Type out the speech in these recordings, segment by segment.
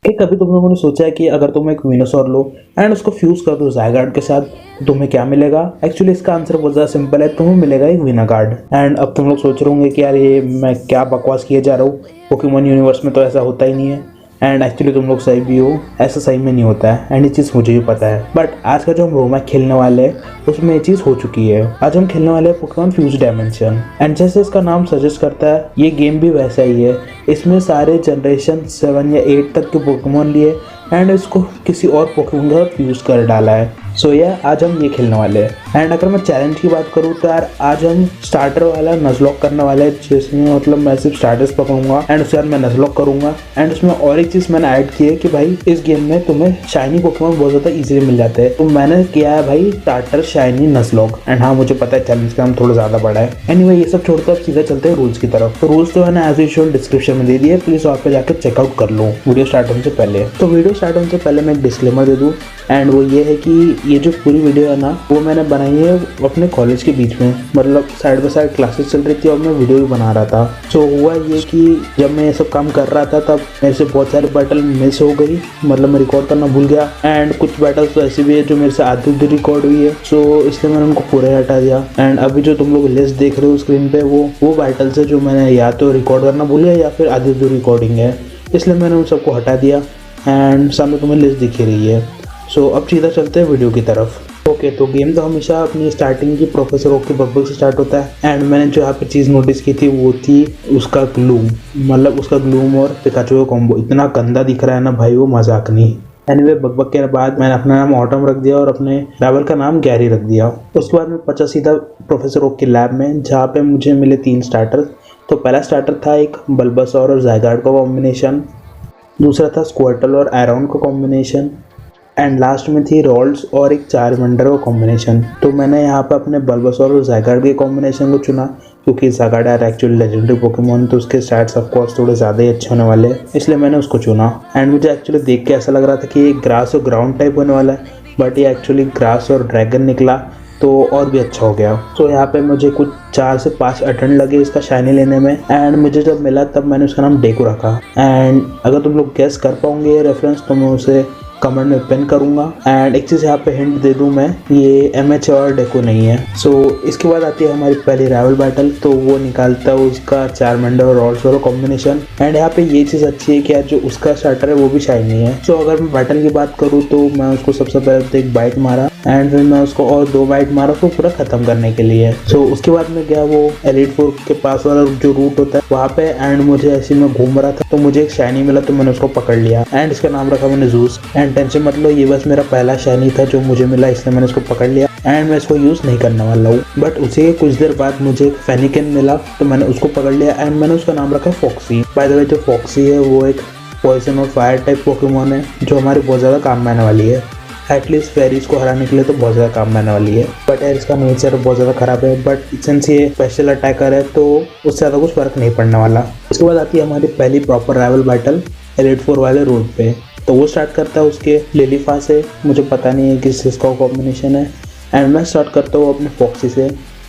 कि कभी तुम लोगों ने सोचा है कि अगर तुम एक विनोसॉर लो एंड उसको फ्यूज कर दो ज़ायगार्ड के साथ तो तुम्हें क्या मिलेगा? एक्चुअली इसका आंसर बहुत ज़्यादा सिंपल है, तुम्हें मिलेगा एक विनागार्ड। एंड अब तुम लोग सोच रहे होंगे कि यार ये मैं क्या बकवास किए जा रहा हूँ, पोकेमॉन यूनिवर्स में तो ऐसा होता ही नहीं है। एंड एक्चुअली तुम लोग सही भी हो, ऐसा सही में नहीं होता है एंड ये चीज़ मुझे भी पता है। बट आज का जो हम रोमैक खेलने वाले हैं उसमें ये चीज़ हो चुकी है। आज हम खेलने वाले हैं पोकेमॉन फ्यूज डायमेंशन। एंड जैसे इसका नाम सजेस्ट करता है ये गेम भी वैसा ही है। इसमें सारे जनरेशन 7 या 8 तक के पोकेमॉन लिए एंड इसको किसी और पोकेमॉन के साथ फ्यूज कर डाला है। सो आज हम ये खेलने वाले हैं। एंड अगर मैं चैलेंज की बात करूँ तो यार आज हम स्टार्टर वाला नज़लॉक करने वाले हैं, जिसमें मतलब मैं सिर्फ स्टार्टर्स पकड़ूंगा एंड उसके बाद मैं नज़लॉक करूंगा। एंड उसमें और एक चीज़ मैंने ऐड की है कि भाई इस गेम में तुम्हें शाइनी पोकेमॉन बहुत ज़्यादा इजीली मिल जाते हैं, तो मैंने किया है भाई स्टार्टर शाइनी नज़लॉक। एंड हाँ मुझे पता है चैलेंज का नाम थोड़ा ज़्यादा बड़ा है। एनीवे ये सब छोड़कर अब सीधा चलते हैं रूल्स की तरफ। तो रूल्स तो मैंने एज यूजुअल डिस्क्रिप्शन में दे दिए, प्लीज़ वहाँ पे जाकर चेकआउट कर लो वीडियो स्टार्ट होने से पहले। तो वीडियो स्टार्ट होने से पहले मैं एक डिस्क्लेमर दे दूँ, एंड वो ये है कि ये जो पूरी वीडियो है ना वो मैंने बनाई है अपने कॉलेज के बीच में, मतलब साइड बाय साइड क्लासेस चल रही थी और मैं वीडियो भी बना रहा था। सो हुआ ये कि जब मैं ये सब काम कर रहा था तब मेरे से बहुत सारे बैटल मिस हो गई, मतलब मैं रिकॉर्ड करना भूल गया। एंड कुछ बैटल्स तो ऐसी भी है जो मेरे से आधी रिकॉर्ड हुई है, सो इसलिए मैंने उनको पूरे हटा दिया। एंड अभी जो तुम लोग लिस्ट देख रहे हो स्क्रीन पे वो बैटल्स है जो मैंने या तो रिकॉर्ड करना भूल गया या फिर आधी रिकॉर्डिंग है, इसलिए मैंने उन सबको हटा दिया। एंड सामने तुम्हें लिस्ट दिख रही है। सो अब सीधा चलते हैं वीडियो की तरफ। ओके तो गेम तो हमेशा अपनी स्टार्टिंग की प्रोफेसर ओक के बग से स्टार्ट होता है। एंड मैंने जो यहाँ पे चीज़ नोटिस की थी वो थी उसका ग्लूम, मतलब उसका ग्लूम और पिकाचू का कॉम्बो इतना गंदा दिख रहा है ना भाई, वो मजाक नहीं। एनीवे बग के बाद मैंने अपना नाम ऑटम रख दिया और अपने राइवल का नाम गैरी रख दिया। उसके बाद मैं पहुंचा सीधा प्रोफेसर ओक की लैब में, जहाँ पे मुझे मिले 3 स्टार्टर। तो पहला स्टार्टर था एक बल्बासौर और ज़ायगार्ड का कॉम्बिनेशन, दूसरा था स्क्वार्टल और एराउंड का कॉम्बिनेशन, एंड लास्ट में थी रॉल्स और एक चारमंडर का कॉम्बिनेशन। तो मैंने यहाँ पे अपने बल्बासौर और ज़ायगार्ड के कॉम्बिनेशन को चुना, क्योंकि ज़ायगार्ड यार एक्चुअली लेजेंडरी पोकेमॉन, तो उसके स्टैट्स ऑफ कोर्स थोड़े ज़्यादा ही अच्छे होने वाले हैं, इसलिए मैंने उसको चुना। एंड मुझे एक्चुअली देख के ऐसा लग रहा था कि ये ग्रास और ग्राउंड टाइप होने वाला है, बट ये एक्चुअली ग्रास और ड्रैगन निकला, तो और भी अच्छा हो गया। तो यहाँ पे मुझे कुछ 4 से 5 अटेम्प्ट लगे इसका शाइनी लेने में। एंड मुझे जब मिला तब मैंने उसका नाम डेको रखा। एंड अगर तुम लोग गेस कर पाओगे ये रेफरेंस तो मैं उसे कमेंट में पिन करूंगा। एंड एक चीज़ यहाँ पे हिंट दे दूं मैं, ये MH और डेको नहीं है। सो इसके बाद आती है हमारी पहली राइवल बैटल, तो वो निकालता है उसका चारमेंडर और रॉल्सोरो कॉम्बिनेशन। एंड यहाँ पे ये चीज़ अच्छी है कि यार जो उसका स्टार्टर है वो भी शाइनी है। सो अगर मैं बैटल की बात करूँ तो मैं उसको सबसे पहले तो एक बाइट मारा एंड फिर मैं उसको और 2 बाइट मारा उसको पूरा खत्म करने के लिए। सो उसके बाद मैं गया वो एलिट 4 के पास वाला जो रूट होता है वहाँ पे, एंड मुझे ऐसे मैं घूम रहा था तो मुझे एक शाइनी मिला, तो मैंने उसको पकड़ लिया एंड इसका नाम रखा मैंने जूस। एंड टेंशन मतलब ये बस मेरा पहला शाइनी था जो मुझे मिला, इसलिए मैंने इसको पकड़ लिया एंड मैं इसको यूज़ नहीं करने वाला हूँ। बट उसी के कुछ देर बाद मुझे एक फेनिकन मिला, तो मैंने उसको पकड़ लिया एंड मैंने उसका नाम रखा फॉक्सी। बाय द वे जो फॉक्सी है वो एक पॉइजन और फायर टाइप पोकेमॉन है जो हमारी बहुत ज़्यादा काम में आने वाली है, एटलीस्ट फेरीज को हराने के लिए तो बहुत ज़्यादा काम में आने वाली है। बट यार इसका नेचर बहुत ज़्यादा ख़राब है, बट सिंस ये स्पेशल अटैकर है तो उससे ज़्यादा कुछ फ़र्क नहीं पड़ने वाला। उसके बाद आती है हमारी पहली प्रॉपर राइवल बैटल एलिट 4 वाले रोड पे। तो वो स्टार्ट करता है उसके लिलीफा से, मुझे पता नहीं है किस इसका कॉम्बिनेशन है। एंड मैं स्टार्ट करता हूँ अपने फॉक्सी से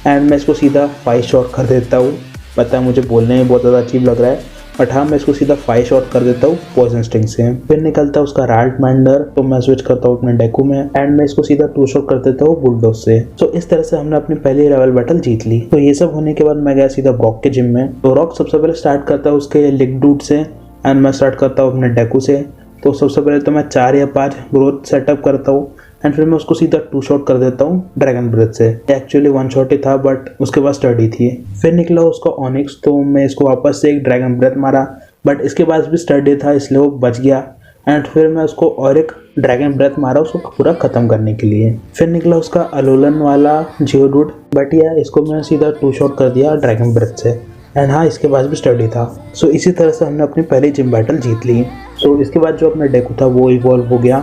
एंड मैं इसको सीधा 5 शॉट कर देता हूँ। पता है मुझे बोलने में बहुत ज़्यादा अजीब लग रहा है, बट हाँ मैं इसको सीधा 5 शॉट कर देता हूँ पॉइजन स्टिंग से। फिर निकलता है उसका राल्टमैंडर, तो मैं स्विच करता हूँ अपने डेकू में एंड मैं इसको सीधा 2 शॉट कर देता हूँ बुलडोज से। तो इस तरह से हमने अपनी पहली राइवल बैटल जीत ली। तो ये सब होने के बाद मैं गया सीधा ब्रॉक के जिम में। तो रॉक सबसे पहले स्टार्ट करता है उसके लिगडूड से एंड मैं स्टार्ट करता हूँ अपने डेकू से। तो सबसे पहले तो मैं 4 या 5 ग्रोथ सेटअप करता हूँ एंड फिर मैं उसको सीधा 2 शॉट कर देता हूँ ड्रैगन ब्रेथ से। एक्चुअली 1 शॉट ही था बट उसके बाद स्टडी थी। फिर निकला उसका ऑनिक्स, तो मैं इसको वापस से एक ड्रैगन ब्रेथ मारा, बट इसके पास भी स्टडी था इसलिए वो बच गया। एंड फिर मैं उसको और एक ड्रैगन ब्रेथ मारा उसको पूरा ख़त्म करने के लिए। फिर निकला उसका अलोलन वाला जियोडूड, बट यार इसको मैं सीधा 2 शॉट कर दिया ड्रैगन ब्रेथ से। एंड हाँ इसके पास भी स्टडी था। सो इसी तरह से हमने अपनी पहली जिम बैटल जीत ली। सो इसके बाद जो अपना डेकू था वो इवॉल्व हो गया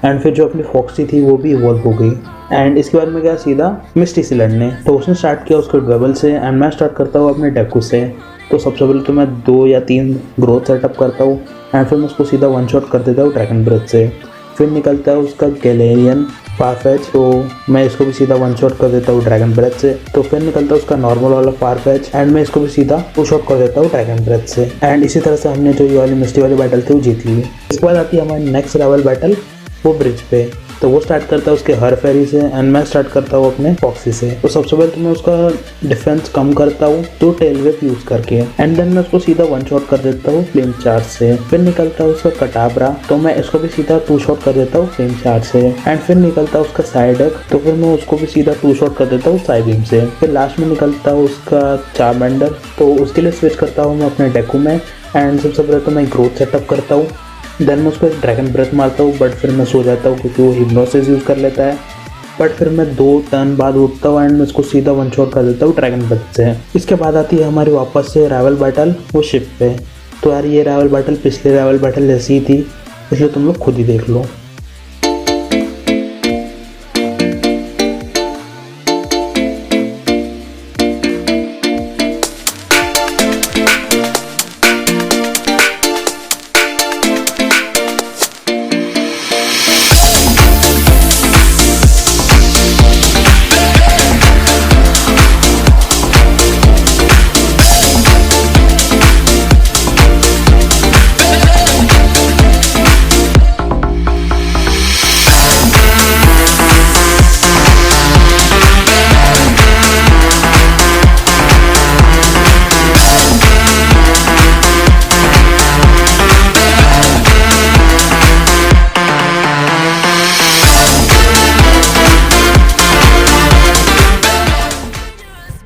एंड फिर जो अपनी फॉक्सी थी वो भी इवॉल्व हो गई। एंड इसके बाद मैं गया सीधा मिस्टी से लड़ने, तो उसने स्टार्ट किया उसके डबल से एंड मैं स्टार्ट करता हूँ अपने डेकू से। तो सबसे पहले तो मैं 2 या 3 ग्रोथ सेटअप करता हूँ एंड फिर मैं उसको सीधा 1 शॉट कर देता हूँ ड्रैगन ब्रेथ से। फिर निकलता है उसका गैलेरियन फारफेच, तो मैं इसको भी सीधा वन शॉट कर देता हूँ ड्रैगन ब्रेथ से। तो फिर निकलता है उसका नॉर्मल वाला फारफेच एंड मैं इसको भी सीधा टू शॉट कर देता हूँ ड्रैगन ब्रेथ से। एंड इसी तरह से हमने जो ये वाली मिस्टी वाली बैटल थी वो जीत ली। इसके बाद आती है हमारी नेक्स्ट राइवल बैटल, वो ब्रिज पे। तो वो स्टार्ट करता है उसके हर फेरी से एंड मैं स्टार्ट करता हूँ अपने फॉक्सी से। तो सबसे पहले तो मैं उसका डिफेंस कम करता हूँ तो टेल व्हिप यूज करके, एंड देन मैं उसको सीधा वन शॉट कर देता हूँ फ्लेम चार्ज से। फिर निकलता है उसका कटाब्रा, तो मैं इसको भी सीधा टू शॉट कर देता हूँ फ्लेम चार्ज से। एंड फिर निकलता है उसका साइडक, तो फिर मैं उसको भी सीधा टू शॉट कर देता हूँ साइड बीम से। फिर लास्ट में निकलता है उसका चारमेंडर, तो उसके लिए स्विच करता हूँ मैं अपने डेको में। एंड सबसे पहले तो मैं ग्रोथ सेटअप करता हूँ, देन मैं उसको एक ड्रैगन ब्रेथ मारता हूँ, बट फिर मैं सो जाता हूँ क्योंकि वो हिप्नोसिस यूज़ कर लेता है। बट फिर मैं 2 टर्न बाद उठता हूँ एंड मैं उसको सीधा वन शॉट कर देता हूँ ड्रैगन ब्रेथ से। इसके बाद आती है हमारी वापस से राइवल बैटल, वो शिप पे। तो यार ये राइवल बैटल पिछले राइवल बैटल जैसी ही थी, इसलिए तुम लोग खुद ही देख लो।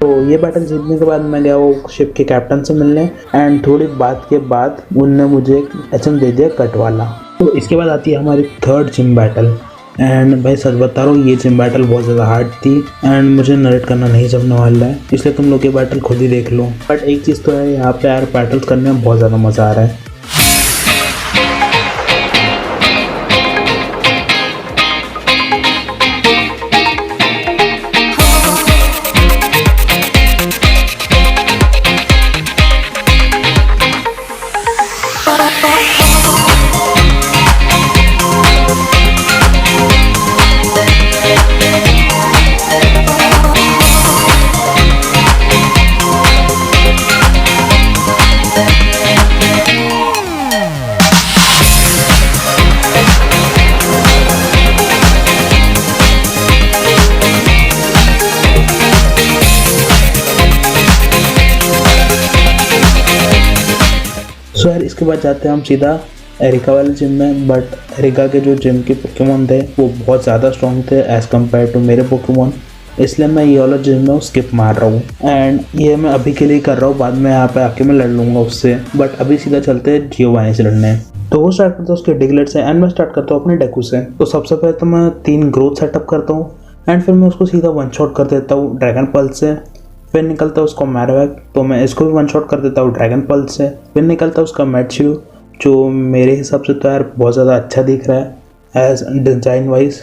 तो ये बैटल जीतने के बाद मैं गया वो शिप के कैप्टन से मिलने, एंड थोड़ी बात के बाद उनने मुझे एक एचएम दे दिया कट वाला। तो इसके बाद आती है हमारी थर्ड जिम बैटल, एंड भाई सच बता रहा हूँ ये जिम बैटल बहुत ज़्यादा हार्ड थी एंड मुझे नरेट करना नहीं जमने वाला है, इसलिए तुम लोग ये बैटल खुद ही देख लो। बट एक चीज़ तो है, यहाँ पे यार बैटल्स करने में बहुत ज़्यादा मज़ा आ रहा है। सो यार इसके बाद जाते हैं हम सीधा एरिका वाले जिम में। बट एरिका के जो जिम के पोकेमोन थे वो बहुत ज़्यादा स्ट्रॉन्ग थे एज़ कम्पेयर टू मेरे पोकेमोन, इसलिए मैं ये वाला जिम में स्किप मार रहा हूँ। एंड ये मैं अभी के लिए कर रहा हूँ, बाद में यहाँ पे आके मैं लड़ लूँगा उससे। बट अभी सीधा चलते हैं जियोवानी से लड़ने। तो वो स्टार्ट करता है उसके डिगलेट से एंड मैं स्टार्ट करता हूँ अपने डेकू से। तो सबसे पहले तो मैं 3 ग्रोथ सेटअप करता हूँ एंड फिर मैं उसको सीधा वन शॉट कर देता हूँ ड्रैगन पल्स से। फिर निकलता है उसका मैरवैक, तो मैं इसको भी वन शॉट कर देता हूँ ड्रैगन पल्स से। फिर निकलता है उसका मैट्यू, जो मेरे हिसाब से तो यार बहुत ज़्यादा अच्छा दिख रहा है as design wise.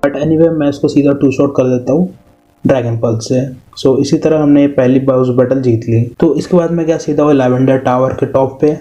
But anyway मैं इसको सीधा 2 शॉट कर देता हूँ ड्रैगन पल्स से। सो इसी तरह हमने पहली बाउस बैटल जीत ली। तो इसके बाद मैं गया सीधा वो लैवेंडर टावर के टॉप पे।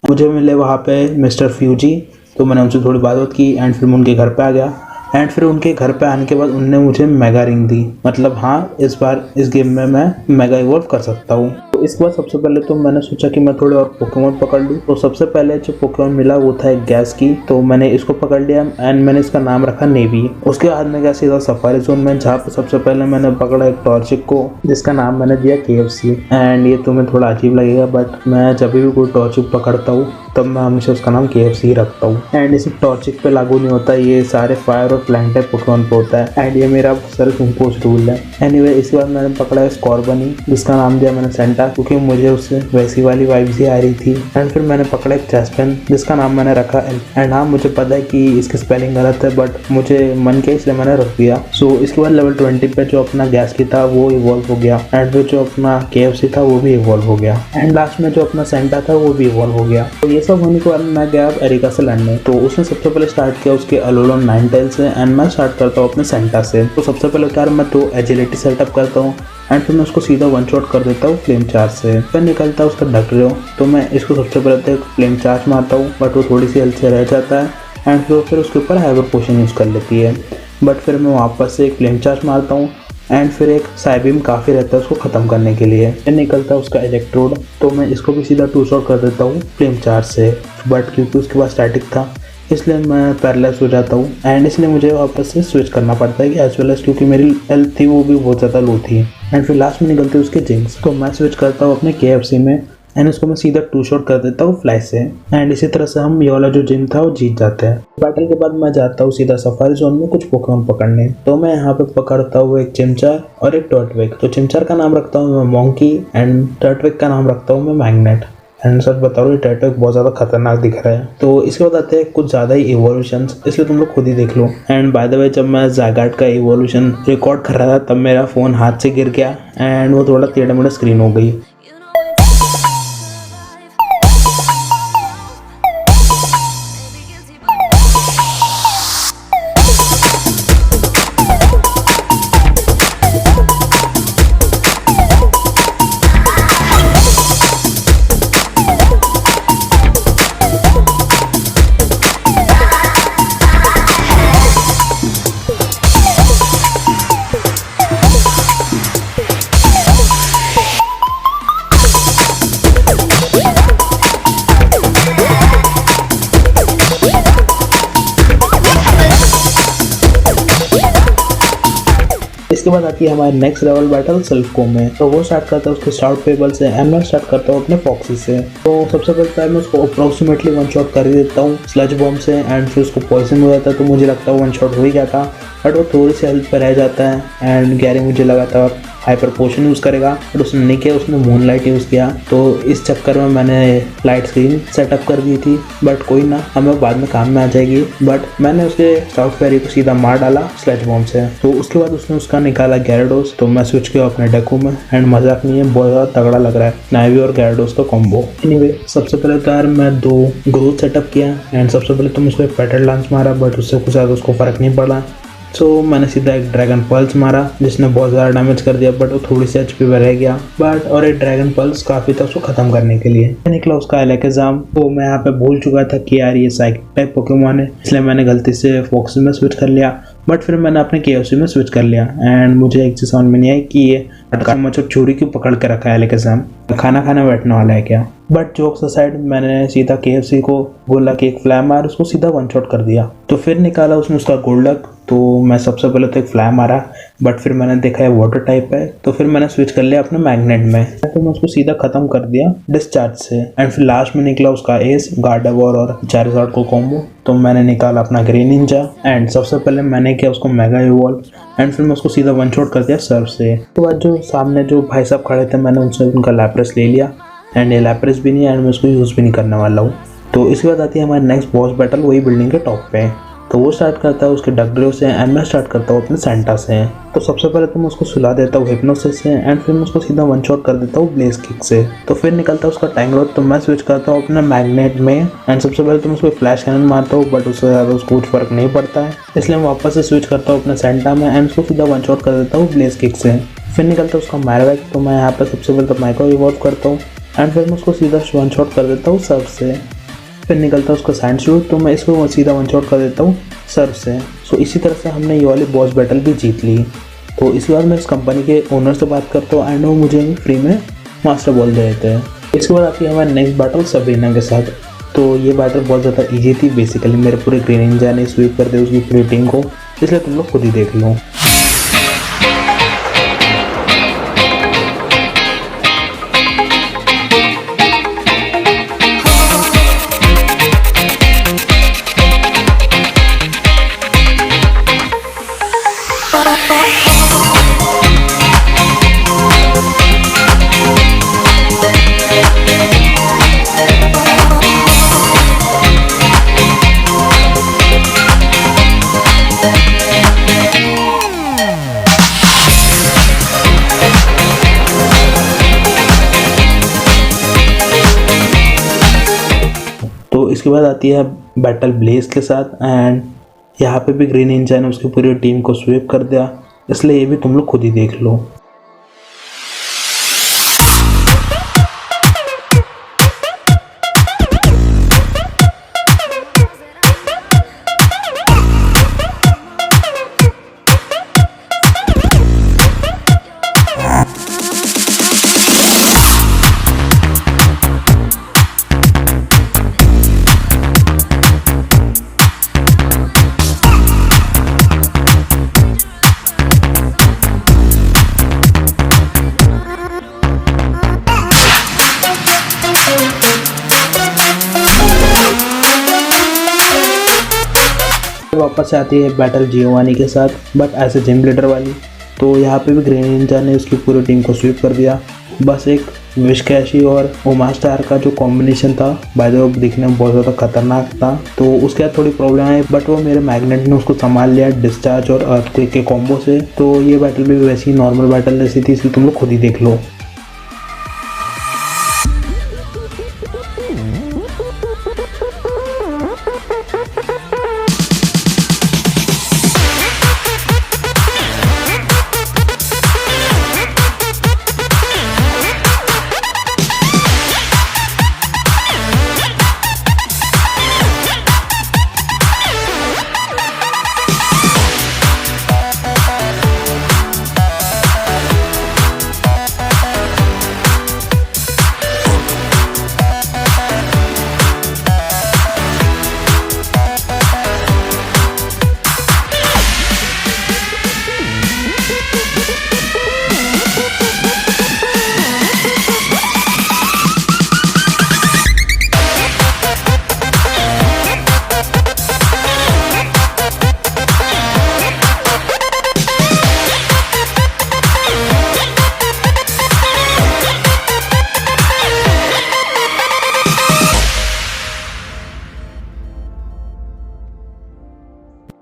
मुझे मिले वहाँ पे मिस्टर फ्यूजी, तो मैंने उनसे थोड़ी बात की एंड फिर मैं उनके घर पे आ गया। एंड फिर उनके घर पे आने के बाद उनने मुझे मेगा रिंग दी, मतलब हाँ इस बार इस गेम में मैं मेगा इवॉल्व कर सकता हूँ। तो इसके बाद सबसे पहले तो मैंने सोचा कि मैं थोड़े और पोकेमोन पकड़ लूँ। तो सबसे पहले जो पोकेमोन मिला वो था एक गैस की, तो मैंने इसको पकड़ लिया एंड मैंने इसका नाम रखा नेवी। उसके बाद में गया सीधा सफारी जोन में, जहाँ पे सबसे पहले मैंने पकड़ा एक टॉर्चिक को, जिसका नाम मैंने दिया KFC। एंड ये तुम्हें थोड़ा अजीब लगेगा बट मैं जब भी कोई टॉर्चिक पकड़ता हूँ तब मैं हमेशा उसका नाम KFC ही रखता हूँ। एंड इसी टॉर्चिक पे लागू नहीं होता, ये सारे फायर और प्लांट टाइप पोकेमोन पे होता है एंड ये मेरा सेल्फ इम्पोज्ड रूल है। एनीवे इसके बाद मैंने पकड़ा स्कॉर्बनी, जिसका नाम दिया मैंने सेंटा, क्योंकि मुझे उससे वैसी वाली वाइब्स ही आ रही थी। एंड फिर मैंने पकड़ा एक चेस्टन, जिसका नाम मैंने रखा एल। एंड हाँ मुझे पता है कि इसकी स्पेलिंग गलत है बट मुझे मन किया इसलिए मैंने रख दिया। सो इसके बाद लेवल 20 पे जो अपना गैस की था वो इवॉल्व हो गया एंड फिर जो अपना KFC था वो भी इवॉल्व हो गया एंड लास्ट में जो अपना सेंटा था वो भी इवॉल्व हो गया। तो ये सब होने के बाद मैं गया एरिका से लड़ने। तो उसने सबसे पहले स्टार्ट किया उसके अलोलोन नाइनटेल से एंड मैं स्टार्ट करता हूँ अपने सेंटा से। तो सबसे पहले यार मैं 2 एजिलिटी सेटअप करता हूँ एंड फिर मैं उसको सीधा वन शॉट कर देता हूँ फ्लेम चार्ज से। फिर निकलता है उसका डकरियो, तो मैं इसको सबसे पहले तो एक फ्लेम चार्ज मारता हूँ बट वो थोड़ी सी हेल्थ से रह जाता है एंड फिर उसके ऊपर हाइपर पोशन यूज़ कर लेती है। बट फिर मैं वापस से एक फ्लेम चार्ज मारता हूँ एंड फिर एक साइबीम काफ़ी रहता है उसको ख़त्म करने के लिए। फिर निकलता है उसका इलेक्ट्रोड, तो मैं इसको भी सीधा 2 शॉट कर देता हूँ फ्लेम चार्ज से, बट क्योंकि उसके पास स्टैटिक था इसलिए मैं पैरालाइज हो जाता हूँ एंड इसलिए मुझे वापस से स्विच करना पड़ता है कि एज वेल एज क्योंकि मेरी हेल्थ थी वो भी बहुत ज़्यादा लो थी। एंड फिर लास्ट में निकलते हैं उसके जिंक्स, तो मैं स्विच करता हूँ अपने KFC में एंड इसको मैं सीधा 2 शॉट कर देता हूँ फ्लैश से एंड इसी तरह से हम ये वाला जो जिम था वो जीत जाते हैं। बैटल के बाद मैं जाता हूँ सीधा सफारी जोन में कुछ पोकेमॉन पकड़ने, तो मैं यहाँ पे पकड़ता हूँ एक चिमचार और एक टर्टविक। तो चिमचार का नाम रखता हूँ मैं मॉन्की एंड टर्टविक का नाम रखता हूँ मैं मैग्नेट। एंड सच बता रहा हूँ टर्टविक बहुत ज़्यादा खतरनाक दिख रहा है। तो इसके बाद आते हैं कुछ ज़्यादा ही इवोल्यूशंस, इसलिए तुम लोग खुद ही देख लो। एंड बाय द वे जब मैं ज़ायगार्ड का इवोल्यूशन रिकॉर्ड कर रहा था तब मेरा फ़ोन हाथ से गिर गया एंड वो थोड़ा टेढ़ा मेढ़ा स्क्रीन हो गई। इसके बाद आती है हमारी नेक्स्ट लेवल बैटल सिल्फको में। तो वो स्टार्ट करता है उसके स्टार्ट पेबल से एंड मैं स्टार्ट करता हूँ अपने फॉक्सी से। तो सबसे पहले मैं उसको अप्रोक्सीमेटली 1 शॉट कर ही देता हूँ स्लज बॉम्ब से एंड फिर उसको पॉइजन हो जाता है, तो मुझे लगता है 1 शॉट हो ही गया था, बट वो थोड़ी सी हेल्थ पर रह जाता है एंड गैरी मुझे लगा था हाइपर पोशन यूज़ करेगा बट उसने नहीं किया, उसने मून लाइट यूज़ किया। तो इस चक्कर में मैंने लाइट स्क्रीन सेटअप कर दी थी, बट कोई ना, हमें बाद में काम में आ जाएगी। बट मैंने उसके स्टाउट फेरी को सीधा मार डाला स्लेज बॉम्ब से। तो उसके बाद उसने उसका निकाला गैराडोस, तो मैं स्विच किया अपने डेको में एंड मजाक नहीं है बहुत ज़्यादा तगड़ा लग रहा है नाइवी और गैराडोस का कॉम्बो। एनीवे सबसे पहले तो यार मैं 2 ग्रोथ सेटअप किया एंड सबसे पहले तो मैं उसको एक पेटल डांस मारा, बट उससे कुछ ज़्यादा उसको फ़र्क नहीं पड़ा। सो मैंने सीधा एक ड्रैगन पल्स मारा जिसने बहुत ज़्यादा डैमेज कर दिया, बट वो थोड़ी सी HP पे रह गया, बट और एक ड्रैगन पल्स काफ़ी था उसको ख़त्म करने के लिए। निकला उसका एलेकेजाम। तो मैं यहाँ पे भूल चुका था कि यार ये साइकिक टाइप पोकेमॉन है, इसलिए मैंने गलती से फॉक्सी में स्विच कर लिया, बट फिर मैंने अपने KFC में स्विच कर लिया एंड मुझे एक चीज़ समझ में नहीं आई कि ये मतलब छुरी क्यों पकड़ के रखा है एलेकेजाम, खाना खाने बैठने वाला है क्या। बट जोक्स असाइड मैंने सीधा KFC को बोला कि एक फ्लाई मार, उसको सीधा 1 शॉट कर दिया। तो फिर निकाला उसने उसका गोल्डक, तो मैं सबसे पहले तो एक फ्लाई मारा, बट फिर मैंने देखा है वाटर टाइप है, तो फिर मैंने स्विच कर लिया अपने मैग्नेट में, तो मैं उसको सीधा खत्म कर दिया डिस्चार्ज से। एंड फिर लास्ट में निकला उसका एस गार्डेवोर और चारिज़ार्ड को कॉम्बो, तो मैंने निकाला अपना ग्रीन निंजा एंड सबसे पहले मैंने किया उसको मेगा इवॉल्व एंड फिर मैं उसको सीधा 1 शॉट कर दिया सर्फ से। तो बाद जो सामने जो भाई साहब खड़े थे मैंने उनसे उनका लैप्रेस ले लिया एंड ये लैप्रेस भी नहीं एंड मैं उसको यूज़ भी नहीं करने वाला हूँ। तो इसके बाद आती है हमारी नेक्स्ट बॉस बैटल, वही बिल्डिंग के टॉप पे। तो वो स्टार्ट करता है उसके डगड्रियो से एंड मैं स्टार्ट करता हूँ अपने सेंटा से। तो सबसे पहले तो मैं उसको सुला देता हूँ हिप्नोसिस से एंड फिर मैं उसको सीधा 1 शॉट कर देता हूँ ब्लेज किक से। तो फिर निकलता है उसका टैंगरोथ, तो मैं स्विच करता हूँ अपने मैग्नेट में एंड सबसे पहले तो मैं उसको फ्लैश कैनन मारता हूँ, बट उससे ज़्यादा उसको कुछ फर्क नहीं पड़ता है, इसलिए मैं वापस से स्विच करता हूँ अपने सेंटा में एंड उसको सीधा 1 शॉट कर देता हूँ ब्लेज किक से। फिर निकलता है उसका मैरवैक, तो मैं यहाँ पर सबसे पहले तो माइक्रो इवॉल्व करता हूँ एंड फिर मैं उसको सीधा 1 शॉट कर देता हूँ सर्फ से। फिर निकलता है उसका सैंड शूट, तो मैं इसको सीधा 1 शॉट कर देता हूँ सर्फ से। सो इसी तरह से हमने ये वाली बॉस बैटल भी जीत ली। तो इसके बाद मैं इस कंपनी के ओनर से बात करता हूँ एंड वो मुझे फ्री में मास्टर बॉल दे देते हैं। इसके बाद आती है हमारी नेक्स्ट बैटल सबरीना के साथ। तो ये बैटल बहुत ज़्यादा ईजी थी, बेसिकली मेरे पूरे ग्रीन निंजा ने स्वीप कर दिया उसकी पूरी टीम को, इसलिए तुम लोग खुद ही देख लो। तो इसके बाद आती है बैटल ब्लेज के साथ एंड यहाँ पे भी ग्रीन निंजा ने उसकी पूरी टीम को स्वीप कर दिया, इसलिए ये भी तुम लोग खुद ही देख लो। वापस से आती है बैटल जियोवानी के साथ, but as a gym leader वाली। तो यहाँ पे भी ग्रीन निंजा ने उसकी पूरी टीम को स्वीप कर दिया। बस एक विशकैशी और ओमा स्टार का जो कॉम्बिनेशन था, बाय द वे दिखने में बहुत ज़्यादा खतरनाक था। तो उसके बाद थोड़ी प्रॉब्लम आई, बट वो मेरे मैग्नेट ने उसको संभाल लिया डिस्चार्ज और अर्थक्वेक के कॉम्बो से। तो ये बैटल भी वैसी ही नॉर्मल बैटल जैसी थी, इसलिए तुम लोग खुद ही देख लो।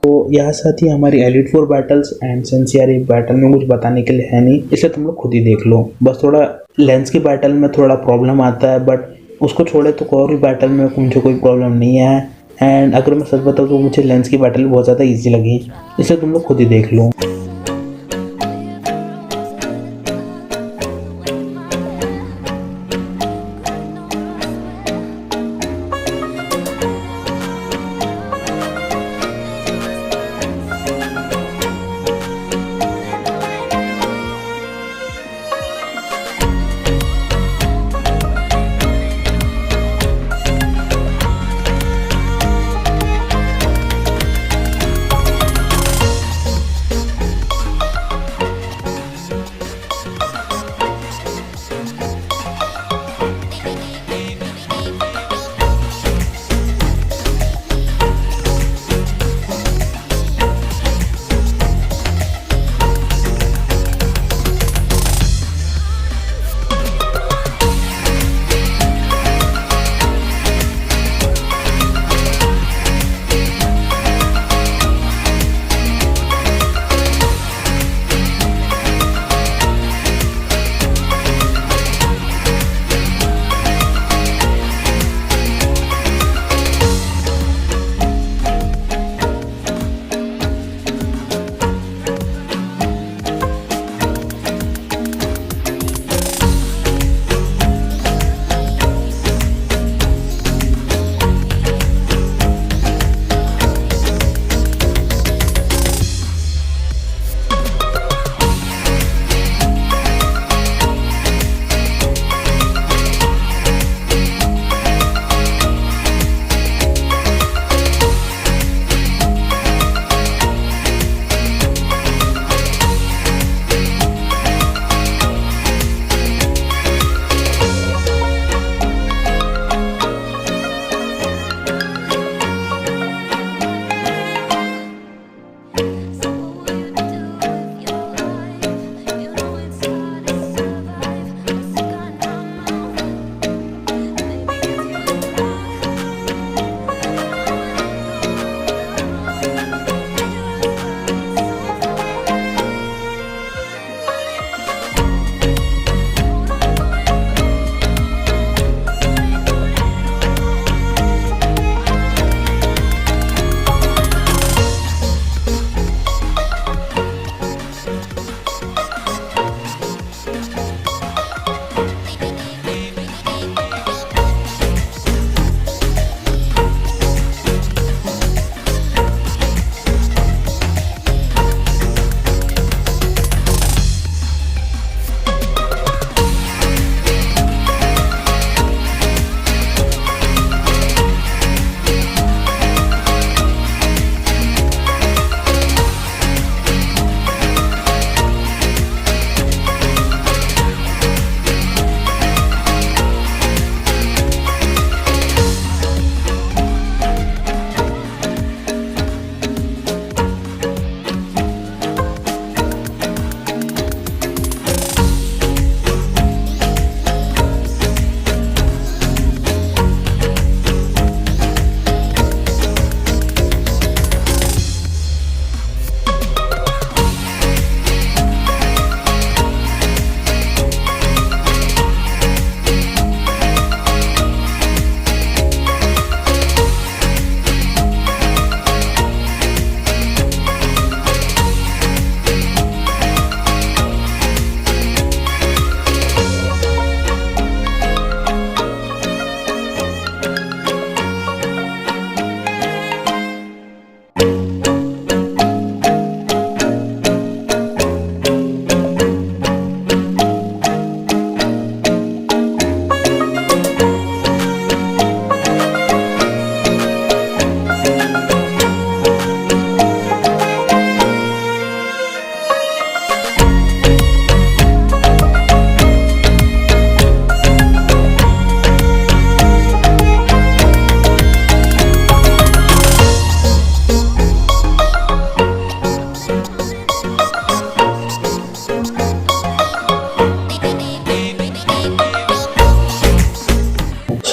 तो यहाँ साथ ही हमारी एलिट 4 बैटल्स एंड सिंस यार ये बैटल में कुछ बताने के लिए है नहीं, इसलिए तुम लोग खुद ही देख लो। बस थोड़ा लेंस की बैटल में थोड़ा प्रॉब्लम आता है, बट उसको छोड़े तो और भी बैटल में मुझे कोई प्रॉब्लम नहीं है। एंड अगर मैं सच बताऊँ तो मुझे लेंस की बैटल बहुत ज़्यादा ईजी लगी, इसलिए तुम लोग खुद ही देख लो।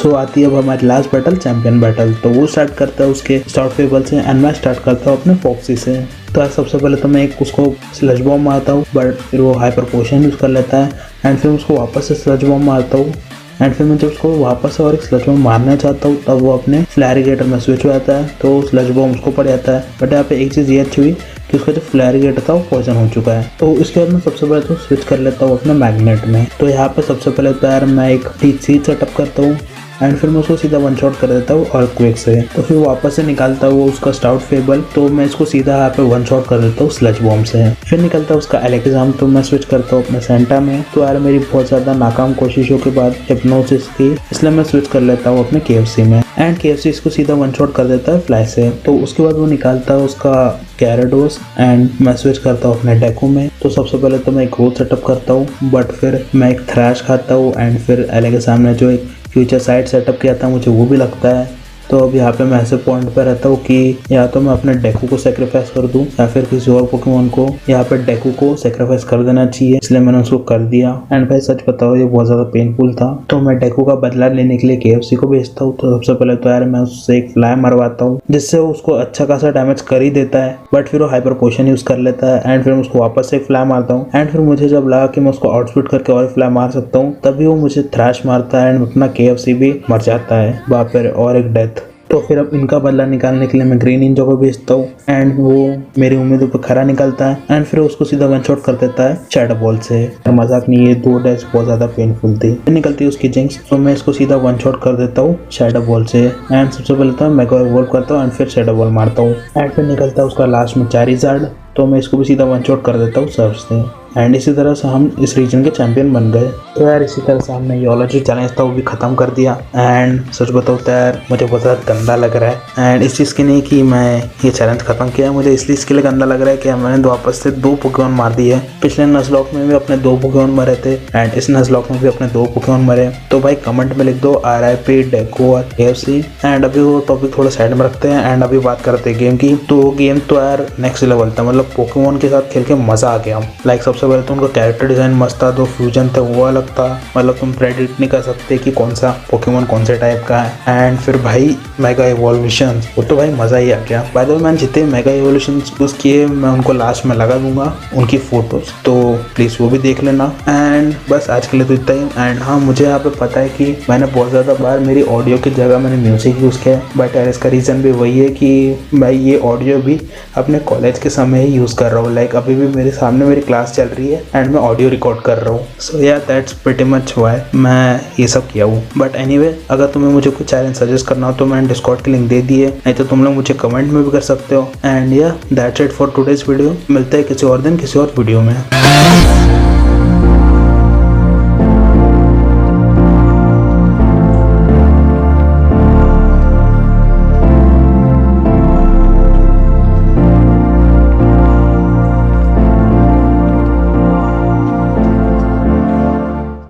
सो आती है अब हमारी लास्ट बैटल, चैंपियन बैटल। तो वो स्टार्ट करता है उसके स्टार्ट फेबल से एंड मैं स्टार्ट करता हूँ अपने फॉक्सी से। तो यार सबसे पहले तो मैं एक उसको स्लज बॉम्ब मारता हूँ, बट फिर वो हाइपर पोशन यूज़ कर लेता है एंड फिर उसको वापस से स्लज बॉम्ब मारता हूँ एंड फिर मैं जब उसको वापस से और एक स्लज बॉम्ब मारना चाहता हूँ तब वो अपने फ्लैरिगेटर में स्विच हो जाता है, तो स्लज बॉम्ब उसको पड़ जाता है। बट यहाँ पे एक चीज़ ये अच्छी हुई कि उसका जो फ्लैरिगेटर था वो पॉइजन हो चुका है। तो इसके बाद मैं सबसे पहले तो स्विच कर लेता हूँ अपने मैग्नेट में। तो यहाँ पे सबसे पहले तो यार मैं एक टीसी सेटअप करता हूँ एंड फिर मैं उसको सीधा वन शॉट कर देता हूँ अर्थक्वेक से। तो फिर वापस से निकालता हूँ उसका स्टाउट फेबल, तो मैं इसको सीधा यहाँ पे वन शॉट कर देता हूँ स्लज बॉम्ब से। फिर निकलता है उसका एलेक्जाम, तो मैं स्विच करता हूँ अपने सेंटा में। तो यार मेरी बहुत ज़्यादा नाकाम कोशिशों के बाद हिप्नोसिस की, इसलिए मैं स्विच कर लेता हूँ अपने KFC में एंड KFC इसको सीधा वन शॉट कर देता है फ्लाई से। तो उसके बाद वो निकालता है उसका कैरेडोस एंड मैं स्विच करता हूँ अपने डेको में। तो सबसे पहले तो मैं एक ग्रोथ सेटअप करता हूँ, बट फिर मैं एक थ्रैश खाता हूँ एंड फिर एले के सामने जो एक फ्यूचर साइड सेटअप किया था मुझे वो भी लगता है। तो अब यहाँ पे मैं ऐसे पॉइंट पे रहता हूँ कि या तो मैं अपने डेकू को सेक्रीफाइस कर दूँ या फिर किसी और पोकेमॉन को। यहाँ पे डेकू को सेक्रीफाइस कर देना चाहिए, इसलिए मैंने उसको कर दिया एंड भाई सच बताओ ये बहुत ज़्यादा पेनफुल था। तो मैं डेकू का बदला लेने के लिए KFC को भेजता हूँ। तो सबसे पहले तो यार मैं उससे एक फ्लाई मरवाता हूँ जिससे वो उसको अच्छा खासा डैमेज कर ही देता है, बट फिर वो हाइपर पोशन यूज़ कर लेता है एंड फिर मैं उसको वापस से एक फ्लाई मारता हूँ एंड फिर मुझे जब लगा कि मैं उसको आउटस्पीड करके और फ्लाई मार सकता हूँ तभी वो मुझे थ्रैश मारता है एंड अपना KFC भी मर जाता है। वहाँ पर और एक डेथ। तो फिर अब इनका बदला निकालने के लिए मैं ग्रीन निंजा को भेजता हूँ एंड वो मेरी उम्मीदों पर खरा निकलता है एंड फिर उसको सीधा वन शॉट कर देता है शैडो बॉल से। मजाक नहीं, ये 2 डैश बहुत ज़्यादा पेनफुल थी। फिर निकलती है उसकी जिंक्स, तो मैं इसको सीधा वन शॉट कर देता हूँ शैडो बॉल से एंड सबसे पहले तो मैं मेगा इवॉल्व करता हूँ एंड फिर शैडो बॉल मारता हूँ एंड फिर निकलता है उसका लास्ट में चारिज़ार्ड, तो मैं इसको भी सीधा वन शॉट कर देता हूँ सर्फ से एंड इसी तरह से हम इस रीजन के चैंपियन बन गए। तो यार इसी तरह से हमने योलॉजी चैलेंज था वो भी ख़त्म कर दिया एंड सच बताओ तो यार मुझे बहुत ज़्यादा गंदा लग रहा है एंड इस चीज़ की नहीं कि मैं ये चैलेंज ख़त्म किया, मुझे इसलिए इसके लिए गंदा लग रहा है कि मैंने वापस से 2 पोकेमॉन मार दिए। पिछले नज़लॉक में भी अपने 2 पोकेमॉन मरे थे एंड इस नज़लॉक में भी अपने 2 पोकेमॉन मरे। तो भाई कमेंट में लिख दो RIP डेको और KFC एंड अभी वो टॉपिक थोड़ा साइड में रखते हैं एंड अभी बात करते हैं गेम की। तो गेम तो यार नेक्स्ट लेवल था, मतलब पोकेमॉन के साथ खेल के मज़ा आ गया। लाइक सबसे पहले तो उनका कैरेक्टर डिज़ाइन मस्त था, 2 फ्यूजन थे वो अलग था, मतलब तुम प्रेडिक्ट नहीं कर सकते कि कौन सा पोकेमॉन कौन से टाइप का है। एंड फिर भाई मेगा इवोल्यूशन, वो तो भाई मज़ा ही आ गया। बाय द वे मैंने जितने मेगा इवोल्यूशन यूज़ किए मैं उनको लास्ट में लगा दूंगा उनकी फ़ोटोज़, तो प्लीज़ वो भी देख लेना। एंड बस आज के लिए तो इतना ही। एंड हाँ मुझे यहाँ पे पता है कि मैंने बहुत ज़्यादा बार मेरी ऑडियो की जगह मैंने म्यूज़िक यूज़ किया, बट यार इसका रीज़न भी वही है कि मैं ये ऑडियो भी अपने कॉलेज के समय ही यूज़ कर रहा हूँ। लाइक अभी भी मेरे सामने मेरी क्लास चल रही है एंड मैं ऑडियो रिकॉर्ड कर रहा हूँ। सो या दैट्स प्रीटी मच व्हाई मैं ये सब किया हूँ। बट एनीवे अगर तुम्हें मुझे कुछ चैलेंज सजेस्ट करना हो तो मैंने डिस्कॉर्ड की लिंक दे दी है, नहीं तो तुम लोग मुझे कमेंट में भी कर सकते हो। एंड या that's it for today's video. मिलते हैं किसी और दिन किसी और वीडियो में।